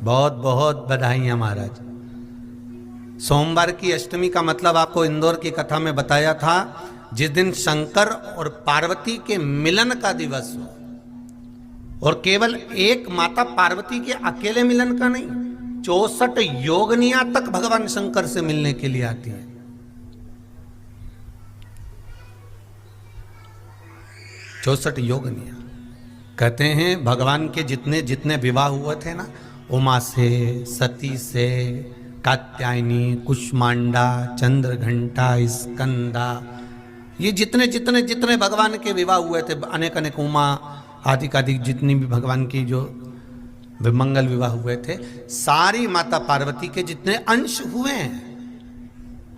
बहुत बहुत बधाइयां महाराज। सोमवार की अष्टमी का मतलब आपको इंदौर की कथा में बताया था, जिस दिन शंकर और पार्वती के मिलन का दिवस हो, और केवल एक माता पार्वती के अकेले मिलन का नहीं, 64 योगनियां तक भगवान शंकर से मिलने के लिए आती है। 64 योगनियां। कहते हैं भगवान के जितने जितने विवाह हुए थे ना, उमा से, सती से, कात्यायनी, कुष्मांडा, चंद्रघंटा, स्कंदा, ये जितने जितने जितने भगवान के विवाह हुए थे, अनेक अनेक उमा आदि आदि जितनी भी भगवान की जो मंगल विवाह हुए थे, सारी माता पार्वती के जितने अंश हुए हैं,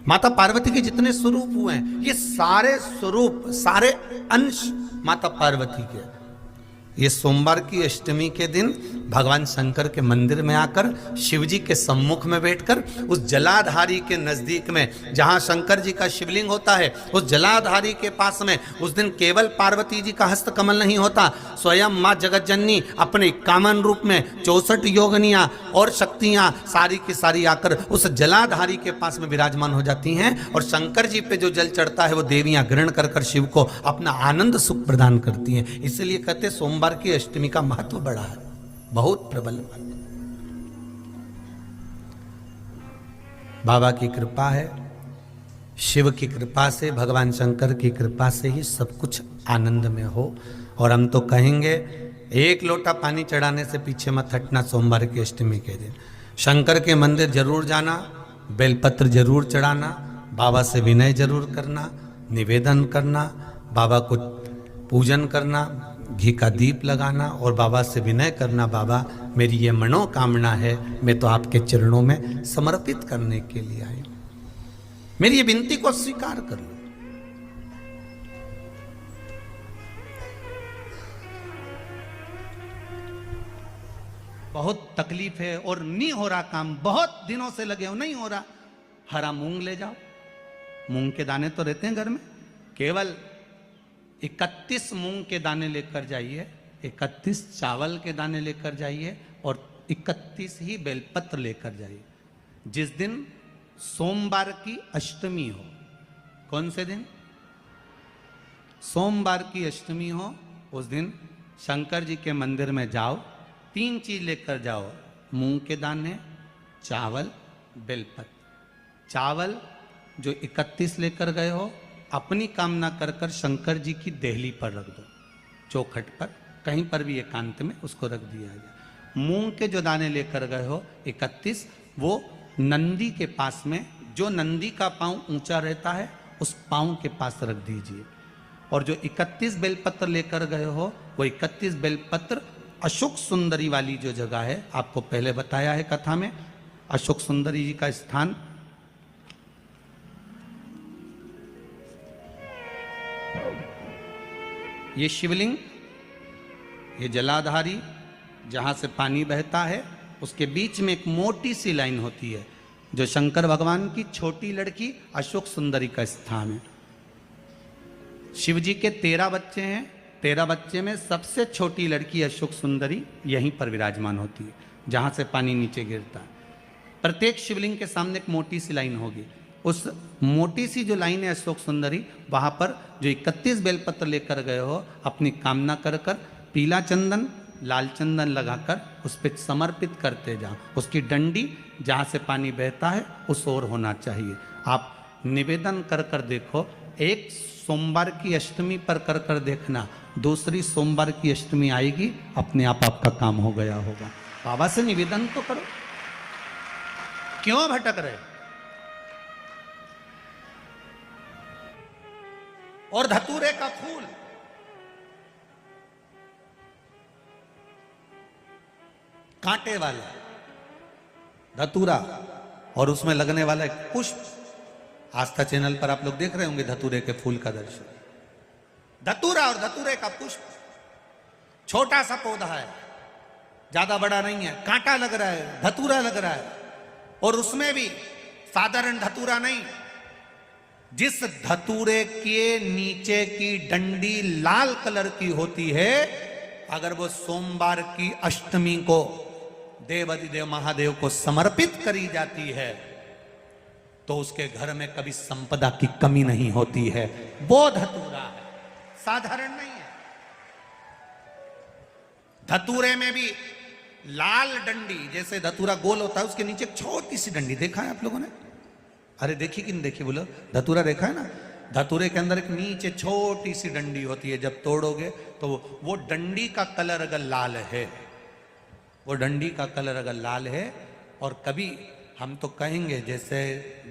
माता पार्वती के जितने स्वरूप हुए हैं, ये सारे स्वरूप, सारे अंश माता पार्वती के। ये सोमवार की अष्टमी के दिन भगवान शंकर के मंदिर में आकर शिव जी के सम्मुख में बैठकर उस जलाधारी के नजदीक में, जहां शंकर जी का शिवलिंग होता है, उस जलाधारी के पास में उस दिन केवल पार्वती जी का हस्त कमल नहीं होता, स्वयं मां जगत जननी अपने कामन रूप में 64 योगनियां और शक्तियां सारी की सारी आकर उस जलाधारी के पास में विराजमान हो जाती हैं, और शंकर जी पे जो जल चढ़ता है वो देवियां ग्रहण कर कर शिव को अपना आनंद सुख प्रदान करती हैं। इसलिए कहते सोमवार की अष्टमी का महत्व बड़ा है, बहुत प्रबल। बाबा की कृपा है, शिव की कृपा से, भगवान शंकर की कृपा से ही सब कुछ आनंद में हो। और हम तो कहेंगे एक लोटा पानी चढ़ाने से पीछे मत हटना। सोमवार की अष्टमी के दिन शंकर के मंदिर जरूर जाना, बेलपत्र जरूर चढ़ाना, बाबा से विनय जरूर करना, निवेदन करना, बाबा को पूजन करना, घी का दीप लगाना और बाबा से विनय करना, बाबा मेरी ये मनोकामना है, मैं तो आपके चरणों में समर्पित करने के लिए आई, मेरी ये विनती को स्वीकार कर लो। बहुत तकलीफ है और नहीं हो रहा काम, बहुत दिनों से लगे हो, नहीं हो रहा, हरा मूंग ले जाओ। मूंग के दाने तो रहते हैं घर में, केवल 31 मूंग के दाने लेकर जाइए, 31 चावल के दाने लेकर जाइए और 31 ही बेलपत्र लेकर जाइए। जिस दिन सोमवार की अष्टमी हो, कौन से दिन? सोमवार की अष्टमी हो, उस दिन शंकर जी के मंदिर में जाओ, 3 चीज लेकर जाओ, मूंग के दाने, चावल, बेलपत्र। चावल जो 31 लेकर गए हो, अपनी कामना कर कर शंकर जी की देहली पर रख दो, चौखट पर, कहीं पर भी एकांत में उसको रख दिया जाए। मूंग के जो दाने लेकर गए हो 31, वो नंदी के पास में, जो नंदी का पांव ऊंचा रहता है उस पांव के पास रख दीजिए। और जो 31 बेलपत्र लेकर गए हो, वो 31 बेलपत्र अशोक सुंदरी वाली जो जगह है, आपको पहले बताया है कथा में, अशोक सुंदरी जी का स्थान, ये शिवलिंग, ये जलाधारी जहां से पानी बहता है, उसके बीच में एक मोटी सी लाइन होती है, जो शंकर भगवान की छोटी लड़की अशोक सुंदरी का स्थान है। शिव जी के 13 बच्चे हैं, 13 बच्चे में सबसे छोटी लड़की अशोक सुंदरी यहीं पर विराजमान होती है, जहां से पानी नीचे गिरता है। प्रत्येक शिवलिंग के सामने एक मोटी सी लाइन होगी, उस मोटी सी जो लाइन है अशोक सुंदरी, वहां पर जो 31 बेलपत्र लेकर गए हो, अपनी कामना कर कर पीला चंदन, लाल चंदन लगाकर उस पर समर्पित करते जाओ। उसकी डंडी जहां से पानी बहता है उस ओर होना चाहिए। आप निवेदन कर कर देखो, एक सोमवार की अष्टमी पर कर कर देखना, दूसरी सोमवार की अष्टमी आएगी, अपने आप आपका काम हो गया होगा। बाबा से निवेदन तो करो, क्यों भटक रहे? और धतूरे का फूल, कांटे वाला धतूरा, और उसमें लगने वाला एक पुष्प, आस्था चैनल पर आप लोग देख रहे होंगे धतूरे के फूल का दर्शन। धतूरा और धतूरे का पुष्प, छोटा सा पौधा है, ज्यादा बड़ा नहीं है, कांटा लग रहा है, धतूरा लग रहा है, और उसमें भी साधारण धतूरा नहीं, जिस धतूरे के नीचे की डंडी लाल कलर की होती है, अगर वो सोमवार की अष्टमी को देवाधिदेव महादेव को समर्पित करी जाती है तो उसके घर में कभी संपदा की कमी नहीं होती है। वो धतूरा है, साधारण नहीं है। धतूरे में भी लाल डंडी, जैसे धतूरा गोल होता है उसके नीचे एक छोटी सी डंडी, देखा है आप लोगों ने? अरे देखी कि नहीं देखी बोलो? धतूरा देखा है ना? धतूरे के अंदर एक नीचे छोटी सी डंडी होती है, जब तोड़ोगे तो वो डंडी का कलर अगर लाल है, वो डंडी का कलर अगर लाल है, और कभी हम तो कहेंगे जैसे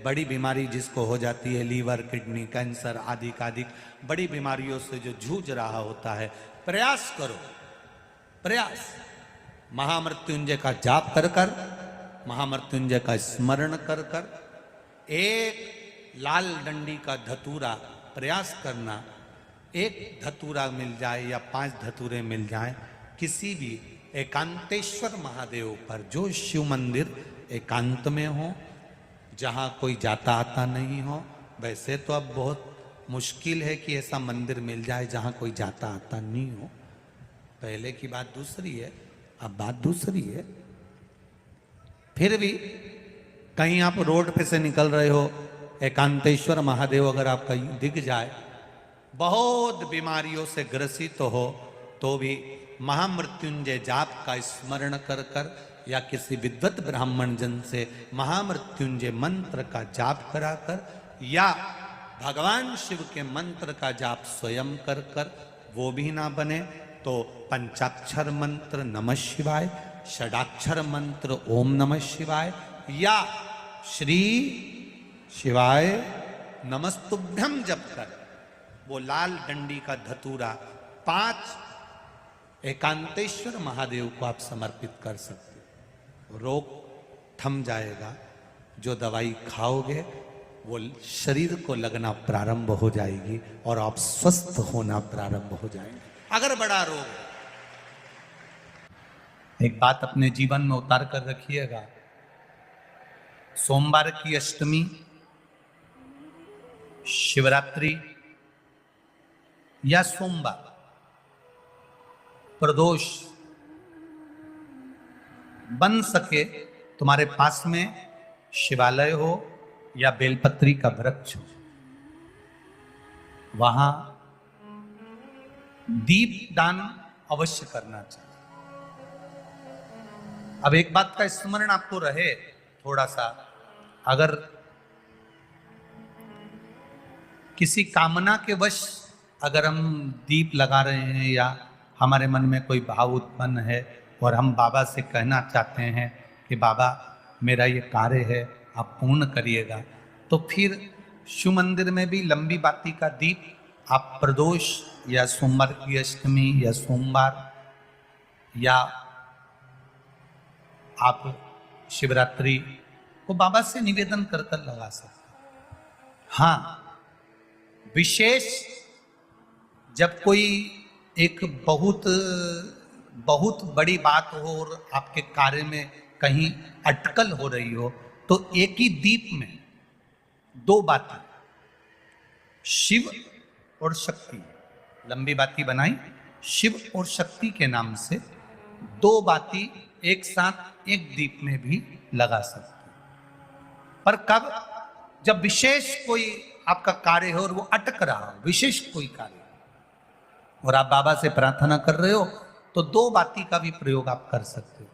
बड़ी बीमारी जिसको हो जाती है, लीवर, किडनी, कैंसर आदि आदि बड़ी बीमारियों से जो जूझ रहा होता है, प्रयास करो, प्रयास महामृत्युंजय का जाप कर कर, महामृत्युंजय का स्मरण कर कर, एक लाल डंडी का धतूरा प्रयास करना, एक धतूरा मिल जाए या 5 धतूरे मिल जाए किसी भी एकांतेश्वर महादेव पर, जो शिव मंदिर एकांत में हो, जहाँ कोई जाता आता नहीं हो। वैसे तो अब बहुत मुश्किल है कि ऐसा मंदिर मिल जाए जहाँ कोई जाता आता नहीं हो, पहले की बात दूसरी है, अब बात दूसरी है। फिर भी कहीं आप रोड पे से निकल रहे हो, एकांतेश्वर महादेव अगर आपका दिख जाए, बहुत बीमारियों से ग्रसित हो, तो भी महामृत्युंजय जाप का स्मरण कर कर या किसी विद्वत ब्राह्मण जन से महामृत्युंजय मंत्र का जाप कराकर, या भगवान शिव के मंत्र का जाप स्वयं कर कर, वो भी ना बने तो पंचाक्षर मंत्र नमः शिवाय, षडाक्षर मंत्र ओम नमः शिवाय, या श्री शिवाय नमस्तुभ्यम जप कर वो लाल डंडी का धतूरा 5 एकांतेश्वर महादेव को आप समर्पित कर सकते हो। रोग थम जाएगा, जो दवाई खाओगे वो शरीर को लगना प्रारंभ हो जाएगी और आप स्वस्थ होना प्रारंभ हो जाएंगे। अगर बड़ा रोग, एक बात अपने जीवन में उतार कर रखिएगा, सोमवार की अष्टमी, शिवरात्रि या सोमवार, प्रदोष, बन सके तुम्हारे पास में शिवालय हो या बेलपत्री का वृक्ष हो, वहां दीप दान अवश्य करना चाहिए। अब एक बात का स्मरण आपको रहे थोड़ा सा, अगर किसी कामना के वश अगर हम दीप लगा रहे हैं या हमारे मन में कोई भाव उत्पन्न है और हम बाबा से कहना चाहते हैं कि बाबा मेरा ये कार्य है आप पूर्ण करिएगा, तो फिर शिव मंदिर में भी लंबी बाती का दीप आप प्रदोष या सोमवार की अष्टमी या सोमवार या आप शिवरात्रि को बाबा से निवेदन कर कर लगा सकते। हाँ, विशेष जब कोई एक बहुत बहुत बड़ी बात हो और आपके कार्य में कहीं अटकल हो रही हो, तो एक ही दीप में 2 बातें, शिव और शक्ति, लंबी बाती बनाई, शिव और शक्ति के नाम से 2 बाती एक साथ एक दीप में भी लगा सकते। पर कब? जब विशेष कोई आपका कार्य हो और वो अटक रहा हो, विशेष कोई कार्य, और आप बाबा से प्रार्थना कर रहे हो, तो 2 बाती का भी प्रयोग आप कर सकते हो।